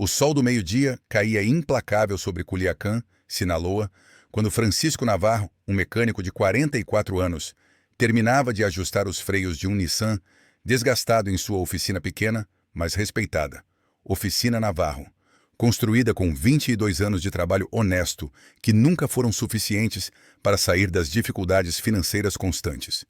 O sol do meio-dia caía implacável sobre Culiacán, Sinaloa, quando Francisco Navarro, um mecânico de 44 anos, terminava de ajustar os freios de um Nissan, desgastado em sua oficina pequena, mas respeitada. Oficina Navarro, construída com 22 anos de trabalho honesto, que nunca foram suficientes para sair das dificuldades financeiras constantes.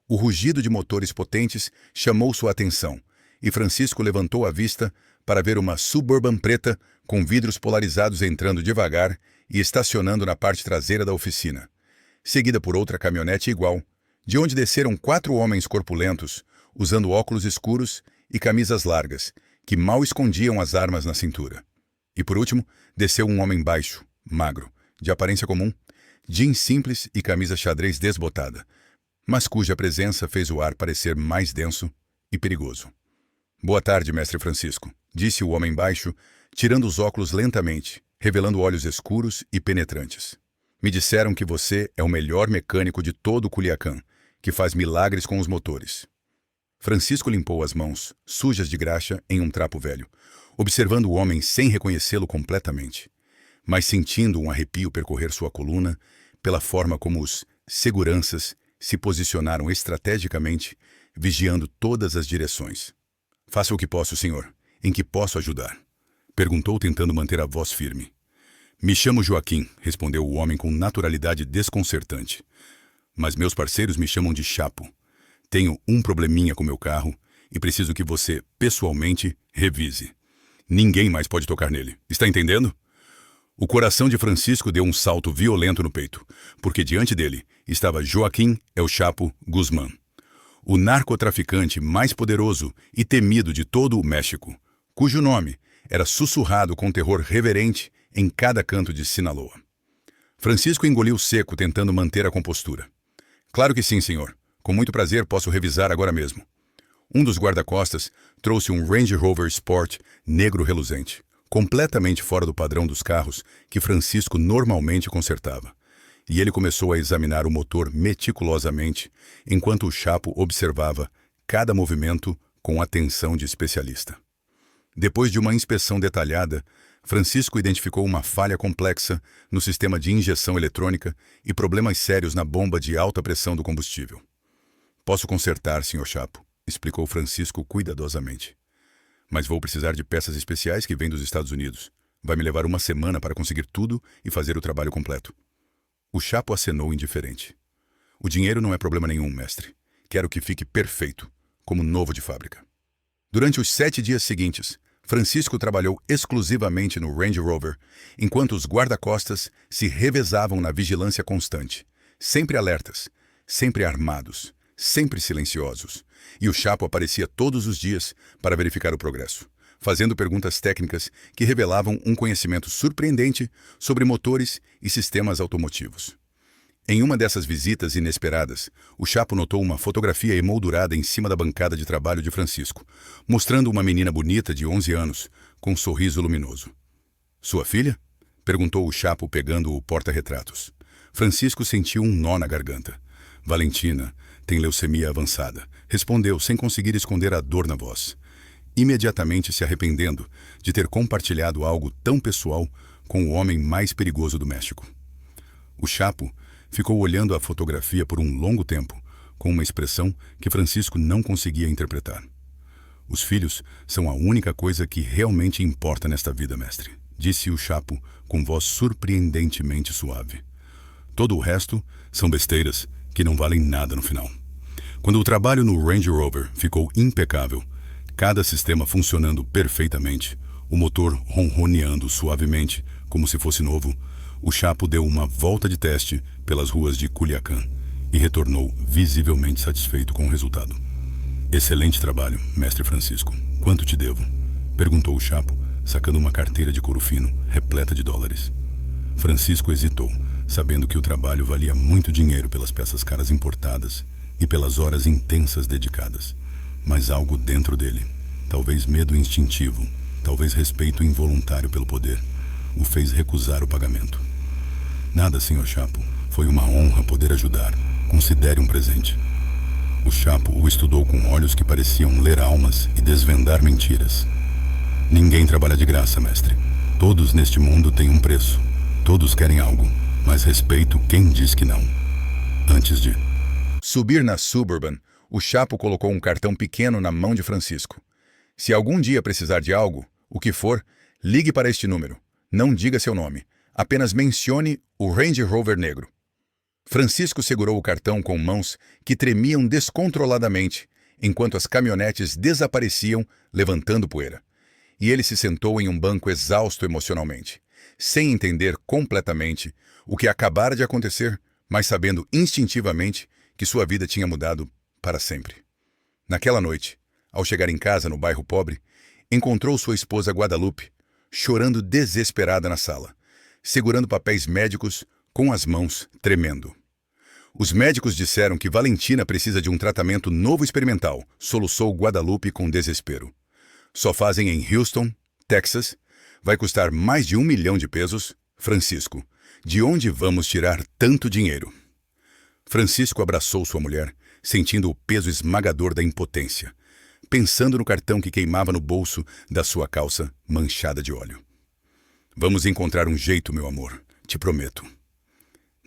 O rugido de motores potentes chamou sua atenção, e Francisco levantou a vista para ver uma Suburban preta com vidros polarizados entrando devagar e estacionando na parte traseira da oficina, seguida por outra caminhonete igual, de onde desceram 4 homens corpulentos, usando óculos escuros e camisas largas, que mal escondiam as armas na cintura. E por último, desceu um homem baixo, magro, de aparência comum, jeans simples e camisa xadrez desbotada, mas cuja presença fez o ar parecer mais denso e perigoso. "Boa tarde, mestre Francisco", disse o homem baixo, tirando os óculos lentamente, revelando olhos escuros e penetrantes. "Me disseram que você é o melhor mecânico de todo o Culiacán, que faz milagres com os motores." Francisco limpou as mãos, sujas de graxa, em um trapo velho, observando o homem sem reconhecê-lo completamente, mas sentindo um arrepio percorrer sua coluna pela forma como os seguranças se posicionaram estrategicamente, vigiando todas as direções. "Faça o que posso, senhor. Em que posso ajudar?" perguntou, tentando manter a voz firme. "Me chamo Joaquim", respondeu o homem com naturalidade desconcertante. "Mas meus parceiros me chamam de Chapo. Tenho um probleminha com meu carro e preciso que você, pessoalmente, revise. Ninguém mais pode tocar nele. Está entendendo?" O coração de Francisco deu um salto violento no peito, porque diante dele estava Joaquim El Chapo Guzmán, o narcotraficante mais poderoso e temido de todo o México, cujo nome era sussurrado com terror reverente em cada canto de Sinaloa. Francisco engoliu seco, tentando manter a compostura. "Claro que sim, senhor. Com muito prazer posso revisar agora mesmo." Um dos guarda-costas trouxe um Range Rover Sport negro reluzente, completamente fora do padrão dos carros que Francisco normalmente consertava. E ele começou a examinar o motor meticulosamente, enquanto o Chapo observava cada movimento com atenção de especialista. Depois de uma inspeção detalhada, Francisco identificou uma falha complexa no sistema de injeção eletrônica e problemas sérios na bomba de alta pressão do combustível. "Posso consertar, Sr. Chapo", explicou Francisco cuidadosamente. "Mas vou precisar de peças especiais que vêm dos Estados Unidos. Vai me levar uma semana para conseguir tudo e fazer o trabalho completo." O Chapo acenou indiferente. "O dinheiro não é problema nenhum, mestre. Quero que fique perfeito, como novo de fábrica." Durante os 7 dias seguintes, Francisco trabalhou exclusivamente no Range Rover, enquanto os guarda-costas se revezavam na vigilância constante, sempre alertas, sempre armados, sempre silenciosos, e o Chapo aparecia todos os dias para verificar o progresso, fazendo perguntas técnicas que revelavam um conhecimento surpreendente sobre motores e sistemas automotivos. Em uma dessas visitas inesperadas, o Chapo notou uma fotografia emoldurada em cima da bancada de trabalho de Francisco, mostrando uma menina bonita de 11 anos, com um sorriso luminoso. "Sua filha?" perguntou o Chapo, pegando o porta-retratos. Francisco sentiu um nó na garganta. "Valentina tem leucemia avançada", respondeu, sem conseguir esconder a dor na voz, imediatamente se arrependendo de ter compartilhado algo tão pessoal com o homem mais perigoso do México. O Chapo ficou olhando a fotografia por um longo tempo, com uma expressão que Francisco não conseguia interpretar. "Os filhos são a única coisa que realmente importa nesta vida, mestre", disse o Chapo com voz surpreendentemente suave. "Todo o resto são besteiras que não valem nada no final." Quando o trabalho no Range Rover ficou impecável, cada sistema funcionando perfeitamente, o motor ronroneando suavemente, como se fosse novo, o Chapo deu uma volta de teste pelas ruas de Culiacán e retornou visivelmente satisfeito com o resultado. "Excelente trabalho, mestre Francisco. Quanto te devo?" perguntou o Chapo, sacando uma carteira de couro fino, repleta de dólares. Francisco hesitou, sabendo que o trabalho valia muito dinheiro pelas peças caras importadas e pelas horas intensas dedicadas. Mas algo dentro dele, talvez medo instintivo, talvez respeito involuntário pelo poder, o fez recusar o pagamento. "Nada, Sr. Chapo. Foi uma honra poder ajudar. Considere um presente." O Chapo o estudou com olhos que pareciam ler almas e desvendar mentiras. Ninguém trabalha de graça, mestre. Todos neste mundo têm um preço. Todos querem algo, mas respeito quem diz que não. Antes de subir na Suburban, o Chapo colocou um cartão pequeno na mão de Francisco. Se algum dia precisar de algo, o que for, ligue para este número. Não diga seu nome. Apenas mencione o Range Rover negro. Francisco segurou o cartão com mãos que tremiam descontroladamente, enquanto as caminhonetes desapareciam, levantando poeira. E ele se sentou em um banco exausto emocionalmente, sem entender completamente o que acabara de acontecer, mas sabendo instintivamente que sua vida tinha mudado para sempre. Naquela noite, ao chegar em casa no bairro pobre, encontrou sua esposa Guadalupe, chorando desesperada na sala, segurando papéis médicos com as mãos tremendo. Os médicos disseram que Valentina precisa de um tratamento novo experimental, soluçou Guadalupe com desespero. Só fazem em Houston, Texas. Vai custar mais de 1 milhão de pesos. Francisco, de onde vamos tirar tanto dinheiro? Francisco abraçou sua mulher, sentindo o peso esmagador da impotência, pensando no cartão que queimava no bolso da sua calça manchada de óleo. Vamos encontrar um jeito, meu amor, te prometo.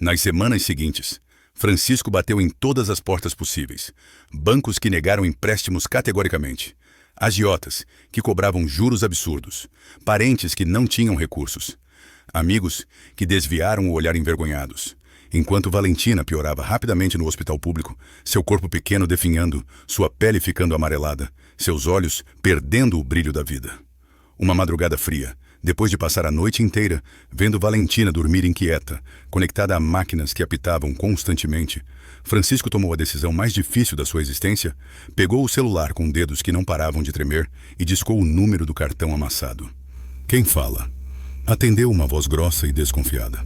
Nas semanas seguintes, Francisco bateu em todas as portas possíveis. Bancos que negaram empréstimos categoricamente. Agiotas que cobravam juros absurdos. Parentes que não tinham recursos. Amigos que desviaram o olhar envergonhados. Enquanto Valentina piorava rapidamente no hospital público, seu corpo pequeno definhando, sua pele ficando amarelada, seus olhos perdendo o brilho da vida. Uma madrugada fria, depois de passar a noite inteira vendo Valentina dormir inquieta, conectada a máquinas que apitavam constantemente, Francisco tomou a decisão mais difícil da sua existência, pegou o celular com dedos que não paravam de tremer e discou o número do cartão amassado. Quem fala? Atendeu uma voz grossa e desconfiada.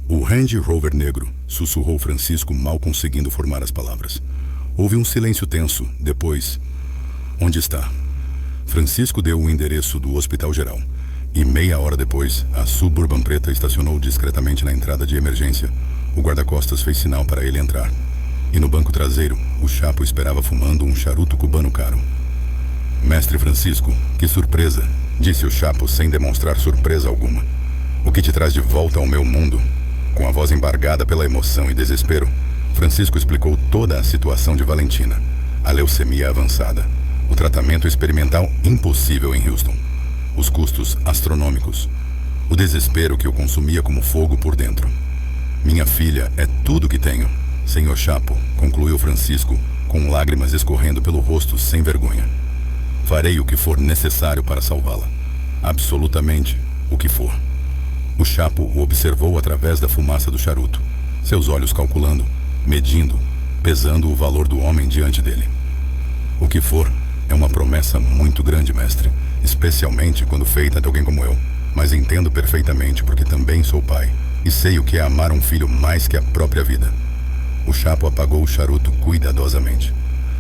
O Range Rover negro, sussurrou Francisco, mal conseguindo formar as palavras. Houve um silêncio tenso, depois... Onde está? Francisco deu o endereço do Hospital Geral. E meia hora depois, a Suburban preta estacionou discretamente na entrada de emergência. O guarda-costas fez sinal para ele entrar. E no banco traseiro, o Chapo esperava fumando um charuto cubano caro. Mestre Francisco, que surpresa, disse o Chapo sem demonstrar surpresa alguma. O que te traz de volta ao meu mundo? Com a voz embargada pela emoção e desespero, Francisco explicou toda a situação de Valentina. A leucemia avançada. O tratamento experimental impossível em Houston. Os custos astronômicos. O desespero que o consumia como fogo por dentro. Minha filha é tudo que tenho, senhor Chapo, concluiu Francisco, com lágrimas escorrendo pelo rosto sem vergonha. Farei o que for necessário para salvá-la. Absolutamente o que for. O Chapo o observou através da fumaça do charuto, seus olhos calculando, medindo, pesando o valor do homem diante dele. O que for é uma promessa muito grande, mestre, especialmente quando feita de alguém como eu. Mas entendo perfeitamente porque também sou pai e sei o que é amar um filho mais que a própria vida. O Chapo apagou o charuto cuidadosamente.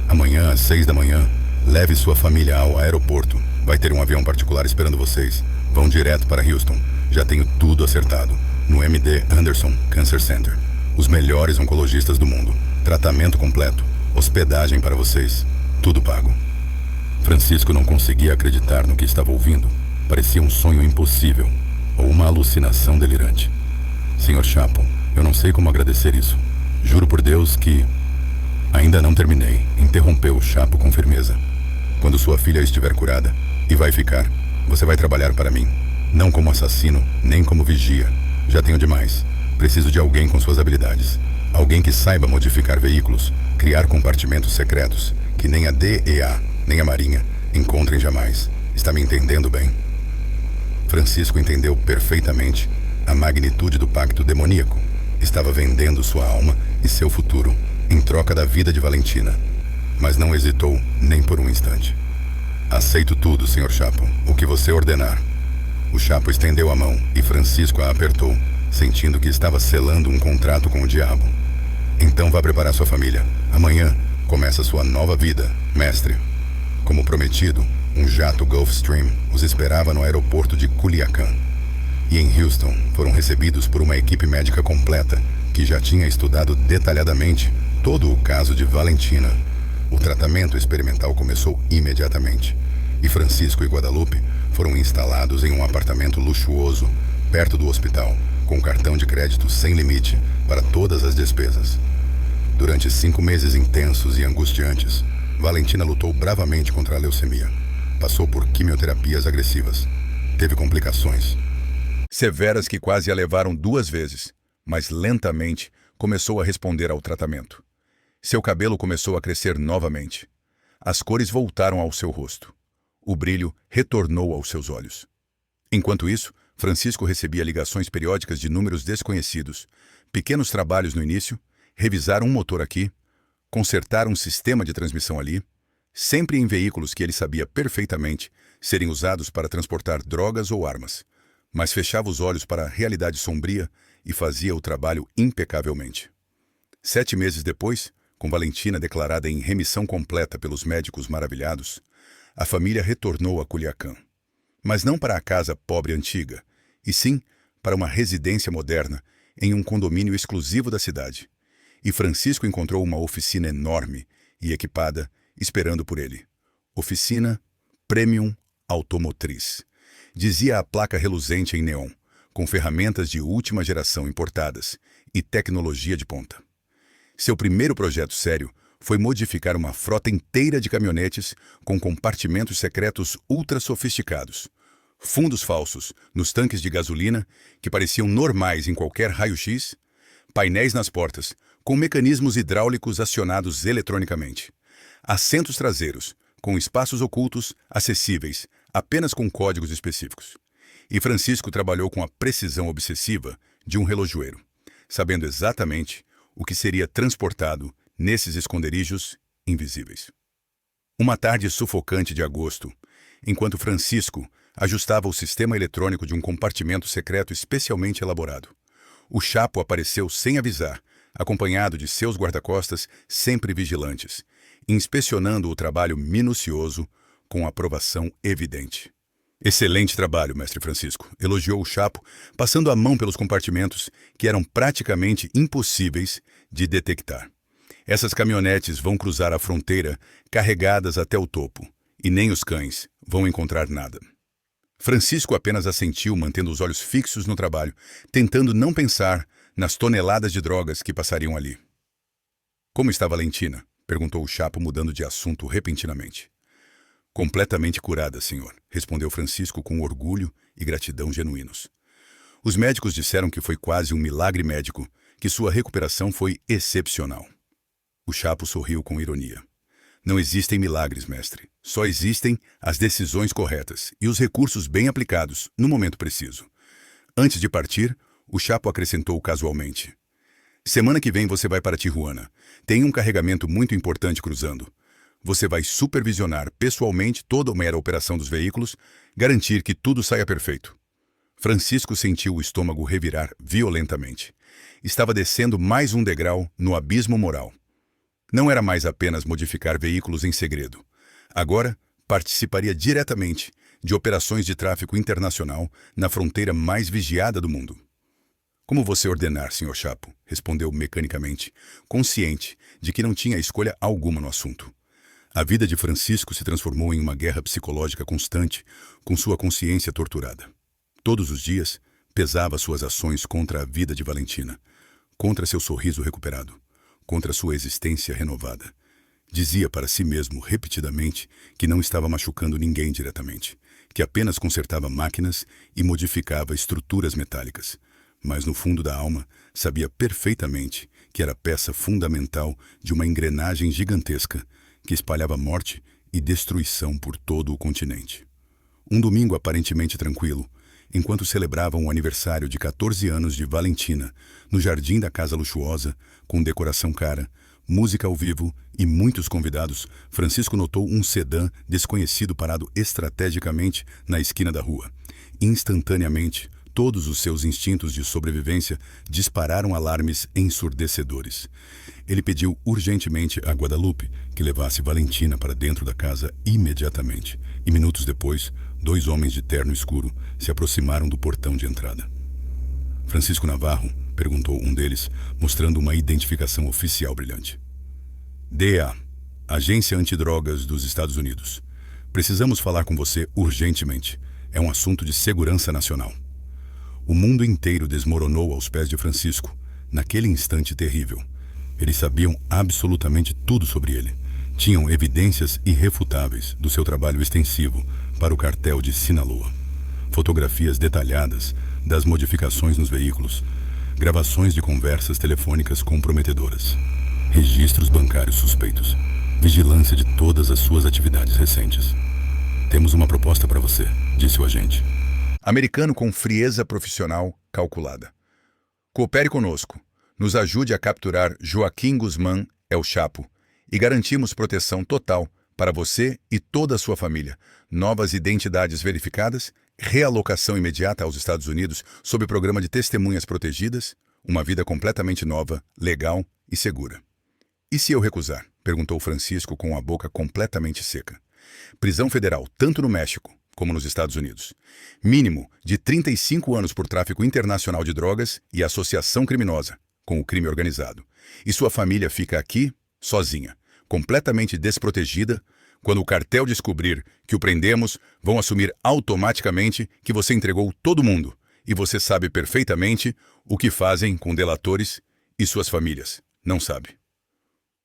Amanhã, às 6 da manhã, leve sua família ao aeroporto. Vai ter um avião particular esperando vocês. Vão direto para Houston. Já tenho tudo acertado. No MD Anderson Cancer Center. Os melhores oncologistas do mundo. Tratamento completo. Hospedagem para vocês. Tudo pago. Francisco não conseguia acreditar no que estava ouvindo. Parecia um sonho impossível. Ou uma alucinação delirante. Senhor Chapo, eu não sei como agradecer isso. Juro por Deus que... Ainda não terminei, interrompeu o Chapo com firmeza. Quando sua filha estiver curada, e vai ficar, você vai trabalhar para mim. Não como assassino, nem como vigia. Já tenho demais. Preciso de alguém com suas habilidades. Alguém que saiba modificar veículos, criar compartimentos secretos, que nem a DEA, nem a Marinha, encontrem jamais. Está me entendendo bem? Francisco entendeu perfeitamente a magnitude do pacto demoníaco. Estava vendendo sua alma e seu futuro em troca da vida de Valentina. Mas não hesitou nem por um instante. Aceito tudo, senhor Chapo, o que você ordenar. O Chapo estendeu a mão e Francisco a apertou, sentindo que estava selando um contrato com o diabo. Então vá preparar sua família. Amanhã começa sua nova vida, mestre. Como prometido, um jato Gulfstream os esperava no aeroporto de Culiacán. E em Houston foram recebidos por uma equipe médica completa que já tinha estudado detalhadamente todo o caso de Valentina. O tratamento experimental começou imediatamente. E Francisco e Guadalupe foram instalados em um apartamento luxuoso, perto do hospital, com cartão de crédito sem limite para todas as despesas. Durante 5 meses intensos e angustiantes, Valentina lutou bravamente contra a leucemia. Passou por quimioterapias agressivas. Teve complicações severas que quase a levaram 2 vezes, mas lentamente começou a responder ao tratamento. Seu cabelo começou a crescer novamente. As cores voltaram ao seu rosto. O brilho retornou aos seus olhos. Enquanto isso, Francisco recebia ligações periódicas de números desconhecidos, pequenos trabalhos no início, revisar um motor aqui, consertar um sistema de transmissão ali, sempre em veículos que ele sabia perfeitamente serem usados para transportar drogas ou armas, mas fechava os olhos para a realidade sombria e fazia o trabalho impecavelmente. 7 meses depois, com Valentina declarada em remissão completa pelos médicos maravilhados, a família retornou a Culiacán. Mas não para a casa pobre antiga, e sim para uma residência moderna em um condomínio exclusivo da cidade. E Francisco encontrou uma oficina enorme e equipada esperando por ele. Oficina Premium Automotriz. Dizia a placa reluzente em neon, com ferramentas de última geração importadas e tecnologia de ponta. Seu primeiro projeto sério foi modificar uma frota inteira de caminhonetes com compartimentos secretos ultra sofisticados, fundos falsos nos tanques de gasolina que pareciam normais em qualquer raio-x, painéis nas portas com mecanismos hidráulicos acionados eletronicamente, assentos traseiros com espaços ocultos acessíveis apenas com códigos específicos. E Francisco trabalhou com a precisão obsessiva de um relojoeiro, sabendo exatamente o que seria transportado nesses esconderijos invisíveis. Uma tarde sufocante de agosto, enquanto Francisco ajustava o sistema eletrônico de um compartimento secreto especialmente elaborado, o Chapo apareceu sem avisar, acompanhado de seus guarda-costas sempre vigilantes, inspecionando o trabalho minucioso com aprovação evidente. Excelente trabalho, mestre Francisco, elogiou o Chapo, passando a mão pelos compartimentos que eram praticamente impossíveis de detectar. Essas caminhonetes vão cruzar a fronteira carregadas até o topo, e nem os cães vão encontrar nada. Francisco apenas assentiu, mantendo os olhos fixos no trabalho, tentando não pensar nas toneladas de drogas que passariam ali. Como está Valentina? Perguntou o Chapo, mudando de assunto repentinamente. Completamente curada, senhor, respondeu Francisco com orgulho e gratidão genuínos. Os médicos disseram que foi quase um milagre médico, que sua recuperação foi excepcional. O Chapo sorriu com ironia. Não existem milagres, mestre. Só existem as decisões corretas e os recursos bem aplicados no momento preciso. Antes de partir, o Chapo acrescentou casualmente. Semana que vem você vai para Tijuana. Tem um carregamento muito importante cruzando. Você vai supervisionar pessoalmente toda a mera operação dos veículos, garantir que tudo saia perfeito. Francisco sentiu o estômago revirar violentamente. Estava descendo mais um degrau no abismo moral. Não era mais apenas modificar veículos em segredo. Agora, participaria diretamente de operações de tráfico internacional na fronteira mais vigiada do mundo. Como você ordenar, Sr. Chapo, respondeu mecanicamente, consciente de que não tinha escolha alguma no assunto. A vida de Francisco se transformou em uma guerra psicológica constante, com sua consciência torturada. Todos os dias, pesava suas ações contra a vida de Valentina, contra seu sorriso recuperado, contra sua existência renovada. Dizia para si mesmo repetidamente que não estava machucando ninguém diretamente, que apenas consertava máquinas e modificava estruturas metálicas. Mas no fundo da alma, sabia perfeitamente que era peça fundamental de uma engrenagem gigantesca que espalhava morte e destruição por todo o continente. Um domingo aparentemente tranquilo, enquanto celebravam o aniversário de 14 anos de Valentina, no jardim da casa luxuosa, com decoração cara, música ao vivo e muitos convidados, Francisco notou um sedã desconhecido parado estrategicamente na esquina da rua. Instantaneamente, todos os seus instintos de sobrevivência dispararam alarmes ensurdecedores. Ele pediu urgentemente a Guadalupe que levasse Valentina para dentro da casa imediatamente, e minutos depois, 2 homens de terno escuro se aproximaram do portão de entrada. Francisco Navarro, perguntou um deles, mostrando uma identificação oficial brilhante. DEA, Agência Antidrogas dos Estados Unidos. Precisamos falar com você urgentemente. É um assunto de segurança nacional. O mundo inteiro desmoronou aos pés de Francisco, naquele instante terrível. Eles sabiam absolutamente tudo sobre ele. Tinham evidências irrefutáveis do seu trabalho extensivo para o cartel de Sinaloa. Fotografias detalhadas das modificações nos veículos, gravações de conversas telefônicas comprometedoras, registros bancários suspeitos, vigilância de todas as suas atividades recentes. Temos uma proposta para você, disse o agente. Americano com frieza profissional calculada. Coopere conosco. Nos ajude a capturar Joaquim Guzmán El Chapo e garantimos proteção total para você e toda a sua família. Novas identidades verificadas, realocação imediata aos Estados Unidos sob o programa de testemunhas protegidas, uma vida completamente nova, legal e segura. E se eu recusar? Perguntou Francisco com a boca completamente seca. Prisão federal, tanto no México como nos Estados Unidos. Mínimo de 35 anos por tráfico internacional de drogas e associação criminosa com o crime organizado. E sua família fica aqui, sozinha, completamente desprotegida. Quando o cartel descobrir que o prendemos, vão assumir automaticamente que você entregou todo mundo. E você sabe perfeitamente o que fazem com delatores e suas famílias. Não sabe.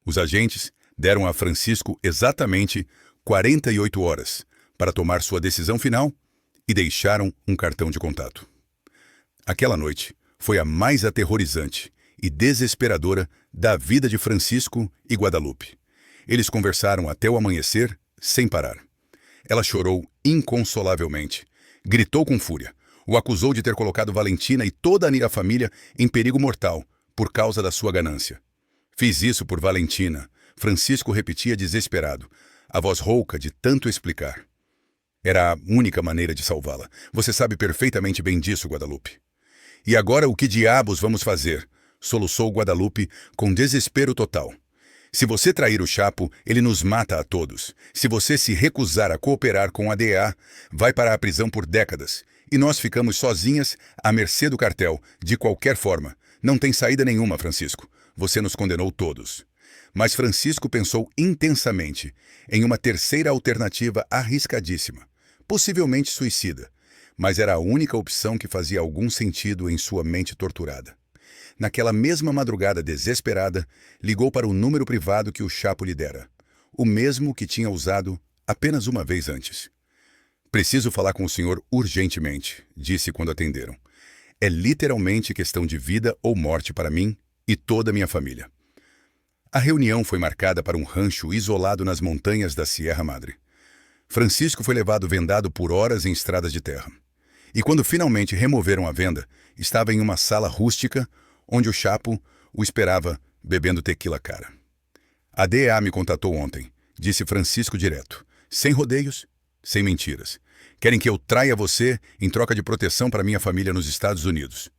Os agentes deram a Francisco exatamente 48 horas para tomar sua decisão final e deixaram um cartão de contato. Aquela noite foi a mais aterrorizante e desesperadora da vida de Francisco e Guadalupe. Eles conversaram até o amanhecer, sem parar. Ela chorou inconsolavelmente, gritou com fúria, o acusou de ter colocado Valentina e toda a família em perigo mortal por causa da sua ganância. Fiz isso por Valentina, Francisco repetia desesperado, a voz rouca de tanto explicar. Era a única maneira de salvá-la. Você sabe perfeitamente bem disso, Guadalupe. E agora o que diabos vamos fazer? Soluçou Guadalupe com desespero total. Se você trair o Chapo, ele nos mata a todos. Se você se recusar a cooperar com a DEA, vai para a prisão por décadas. E nós ficamos sozinhas à mercê do cartel, de qualquer forma. Não tem saída nenhuma, Francisco. Você nos condenou todos. Mas Francisco pensou intensamente em uma terceira alternativa arriscadíssima, possivelmente suicida, mas era a única opção que fazia algum sentido em sua mente torturada. Naquela mesma madrugada desesperada, ligou para o número privado que o Chapo lhe dera, o mesmo que tinha usado apenas uma vez antes. Preciso falar com o senhor urgentemente, disse quando atenderam. É literalmente questão de vida ou morte para mim e toda a minha família. A reunião foi marcada para um rancho isolado nas montanhas da Sierra Madre. Francisco foi levado vendado por horas em estradas de terra. E quando finalmente removeram a venda, estava em uma sala rústica, onde o Chapo o esperava bebendo tequila cara. A DEA me contatou ontem, disse Francisco direto, sem rodeios, sem mentiras. Querem que eu traia você em troca de proteção para minha família nos Estados Unidos.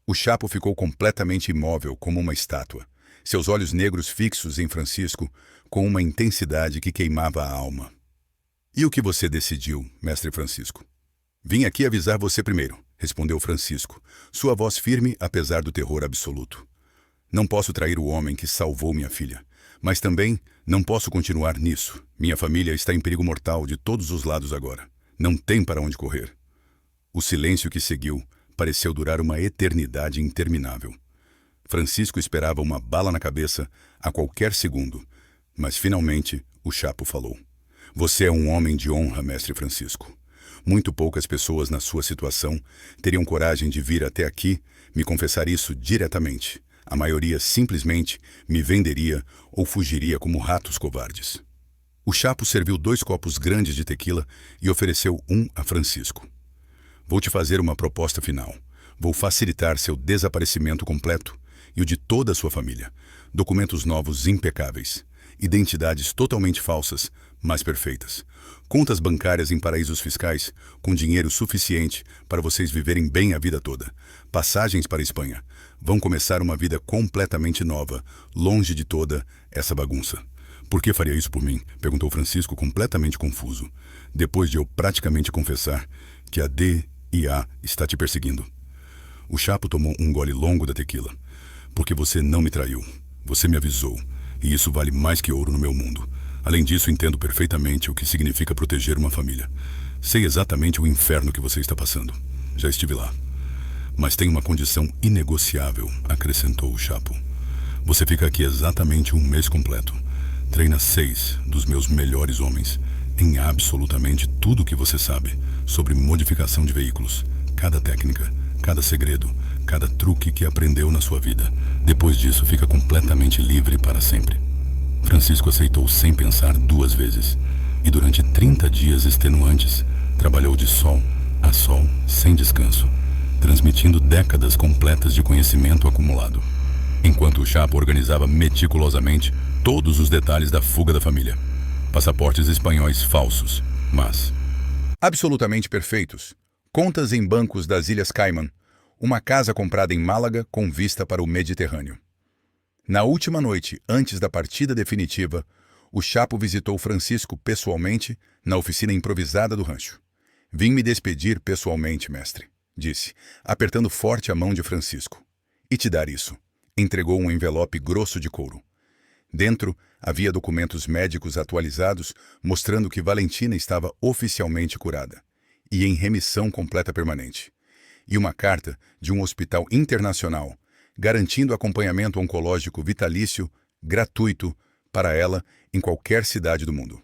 O Chapo ficou completamente imóvel como uma estátua, seus olhos negros fixos em Francisco com uma intensidade que queimava a alma. E o que você decidiu, mestre Francisco? Vim aqui avisar você primeiro, respondeu Francisco, sua voz firme apesar do terror absoluto. Não posso trair o homem que salvou minha filha, mas também não posso continuar nisso. Minha família está em perigo mortal de todos os lados agora. Não tem para onde correr. O silêncio que seguiu pareceu durar uma eternidade interminável. Francisco esperava uma bala na cabeça a qualquer segundo, mas finalmente o Chapo falou. Você é um homem de honra, mestre Francisco. Muito poucas pessoas na sua situação teriam coragem de vir até aqui me confessar isso diretamente. A maioria simplesmente me venderia ou fugiria como ratos covardes. O Chapo serviu 2 copos grandes de tequila e ofereceu um a Francisco. Vou te fazer uma proposta final. Vou facilitar seu desaparecimento completo e o de toda a sua família. Documentos novos impecáveis. Identidades totalmente falsas, mas perfeitas. Contas bancárias em paraísos fiscais, com dinheiro suficiente para vocês viverem bem a vida toda. Passagens para a Espanha. Vão começar uma vida completamente nova, longe de toda essa bagunça. Por que faria isso por mim? Perguntou Francisco completamente confuso, depois de eu praticamente confessar que a DEA está te perseguindo. O Chapo tomou um gole longo da tequila. Porque você não me traiu. Você me avisou. E isso vale mais que ouro no meu mundo. Além disso, entendo perfeitamente o que significa proteger uma família. Sei exatamente o inferno que você está passando. Já estive lá. Mas tem uma condição inegociável, acrescentou o Chapo. Você fica aqui exatamente um mês completo. Treina 6 dos meus melhores homens em absolutamente tudo o que você sabe sobre modificação de veículos. Cada técnica, cada segredo, cada truque que aprendeu na sua vida. Depois disso, fica completamente livre para sempre. Francisco aceitou sem pensar 2 vezes. E durante 30 dias extenuantes, trabalhou de sol a sol, sem descanso, transmitindo décadas completas de conhecimento acumulado, enquanto o Chapo organizava meticulosamente todos os detalhes da fuga da família. Passaportes espanhóis falsos, mas absolutamente perfeitos. Contas em bancos das Ilhas Caimán. Uma casa comprada em Málaga com vista para o Mediterrâneo. Na última noite, antes da partida definitiva, o Chapo visitou Francisco pessoalmente na oficina improvisada do rancho. Vim me despedir pessoalmente, mestre, disse, apertando forte a mão de Francisco. E te dar isso. Entregou um envelope grosso de couro. Dentro havia documentos médicos atualizados mostrando que Valentina estava oficialmente curada e em remissão completa permanente. E uma carta de um hospital internacional garantindo acompanhamento oncológico vitalício, gratuito, para ela em qualquer cidade do mundo.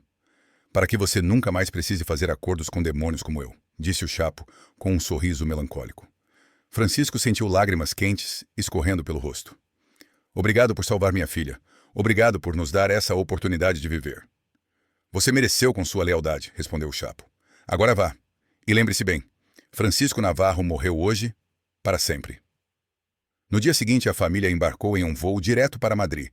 Para que você nunca mais precise fazer acordos com demônios como eu, disse o Chapo com um sorriso melancólico. Francisco sentiu lágrimas quentes escorrendo pelo rosto. Obrigado por salvar minha filha. Obrigado por nos dar essa oportunidade de viver. Você mereceu com sua lealdade, respondeu o Chapo. Agora vá. E lembre-se bem, Francisco Navarro morreu hoje, para sempre. No dia seguinte, a família embarcou em um voo direto para Madrid.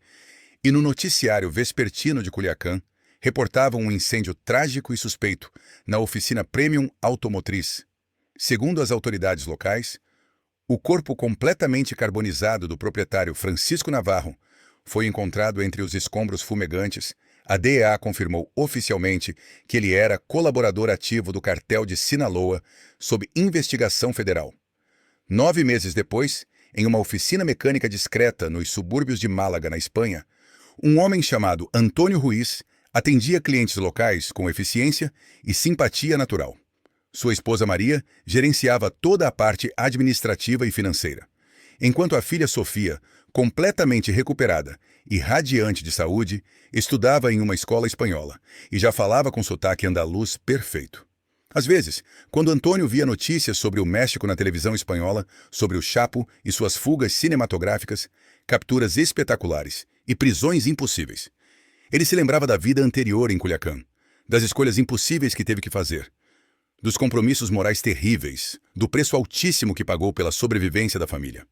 E no noticiário vespertino de Culiacán, reportavam um incêndio trágico e suspeito na oficina Premium Automotriz. Segundo as autoridades locais, o corpo completamente carbonizado do proprietário Francisco Navarro foi encontrado entre os escombros fumegantes. A DEA confirmou oficialmente que ele era colaborador ativo do cartel de Sinaloa, sob investigação federal. 9 meses depois, em uma oficina mecânica discreta nos subúrbios de Málaga, na Espanha, um homem chamado Antônio Ruiz atendia clientes locais com eficiência e simpatia natural. Sua esposa Maria gerenciava toda a parte administrativa e financeira, enquanto a filha Sofia, completamente recuperada e radiante de saúde, estudava em uma escola espanhola e já falava com sotaque andaluz perfeito. Às vezes, quando Antônio via notícias sobre o México na televisão espanhola, sobre o Chapo e suas fugas cinematográficas, capturas espetaculares e prisões impossíveis, ele se lembrava da vida anterior em Culiacán, das escolhas impossíveis que teve que fazer, dos compromissos morais terríveis, do preço altíssimo que pagou pela sobrevivência da família.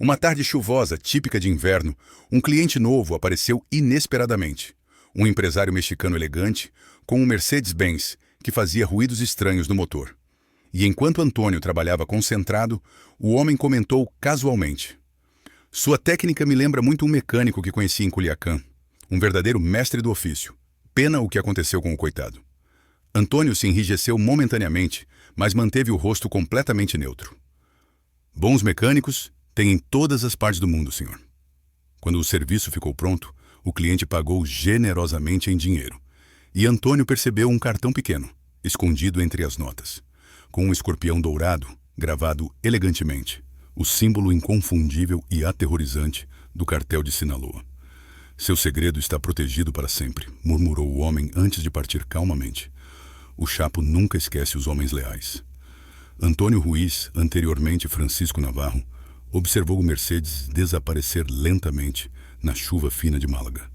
Uma tarde chuvosa, típica de inverno, um cliente novo apareceu inesperadamente. Um empresário mexicano elegante, com um Mercedes-Benz, que fazia ruídos estranhos no motor. E enquanto Antônio trabalhava concentrado, o homem comentou casualmente: "Sua técnica me lembra muito um mecânico que conheci em Culiacán. Um verdadeiro mestre do ofício. Pena o que aconteceu com o coitado." Antônio se enrijeceu momentaneamente, mas manteve o rosto completamente neutro. "Bons mecânicos tem em todas as partes do mundo, senhor." Quando o serviço ficou pronto, o cliente pagou generosamente em dinheiro. E Antônio percebeu um cartão pequeno, escondido entre as notas, com um escorpião dourado, gravado elegantemente, o símbolo inconfundível e aterrorizante do cartel de Sinaloa. "Seu segredo está protegido para sempre", murmurou o homem antes de partir calmamente. O Chapo nunca esquece os homens leais. Antônio Ruiz, anteriormente Francisco Navarro, observou o Mercedes desaparecer lentamente na chuva fina de Málaga.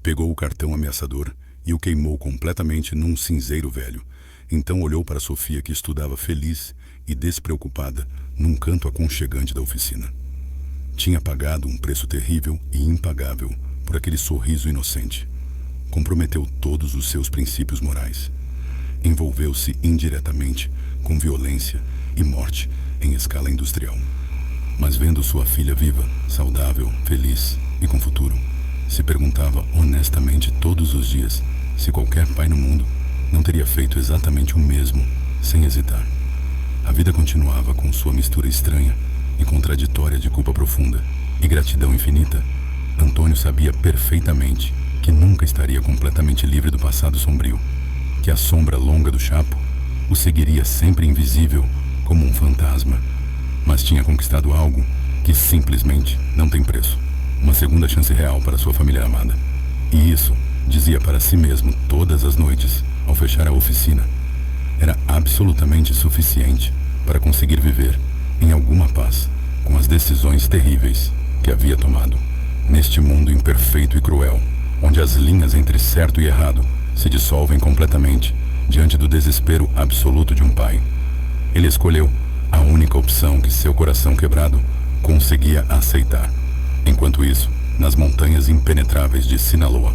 Pegou o cartão ameaçador e o queimou completamente num cinzeiro velho. Então olhou para Sofia, que estudava feliz e despreocupada num canto aconchegante da oficina. Tinha pagado um preço terrível e impagável por aquele sorriso inocente. Comprometeu todos os seus princípios morais. Envolveu-se indiretamente com violência e morte em escala industrial. Mas vendo sua filha viva, saudável, feliz e com futuro, se perguntava honestamente todos os dias se qualquer pai no mundo não teria feito exatamente o mesmo, sem hesitar. A vida continuava com sua mistura estranha e contraditória de culpa profunda e gratidão infinita. Antônio sabia perfeitamente que nunca estaria completamente livre do passado sombrio, que a sombra longa do Chapo o seguiria sempre invisível, como um fantasma. Mas tinha conquistado algo que simplesmente não tem preço. Uma segunda chance real para sua família amada. E isso, dizia para si mesmo todas as noites, ao fechar a oficina, era absolutamente suficiente para conseguir viver em alguma paz com as decisões terríveis que havia tomado. Neste mundo imperfeito e cruel, onde as linhas entre certo e errado se dissolvem completamente diante do desespero absoluto de um pai, ele escolheu a única opção que seu coração quebrado conseguia aceitar. Enquanto isso, nas montanhas impenetráveis de Sinaloa,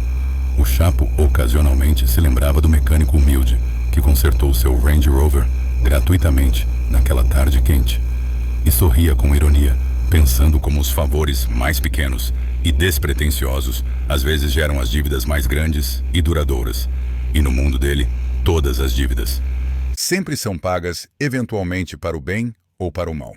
o Chapo ocasionalmente se lembrava do mecânico humilde que consertou seu Range Rover gratuitamente naquela tarde quente, e sorria com ironia, pensando como os favores mais pequenos e despretensiosos às vezes geram as dívidas mais grandes e duradouras. E no mundo dele, todas as dívidas sempre são pagas eventualmente para o bem ou para o mal.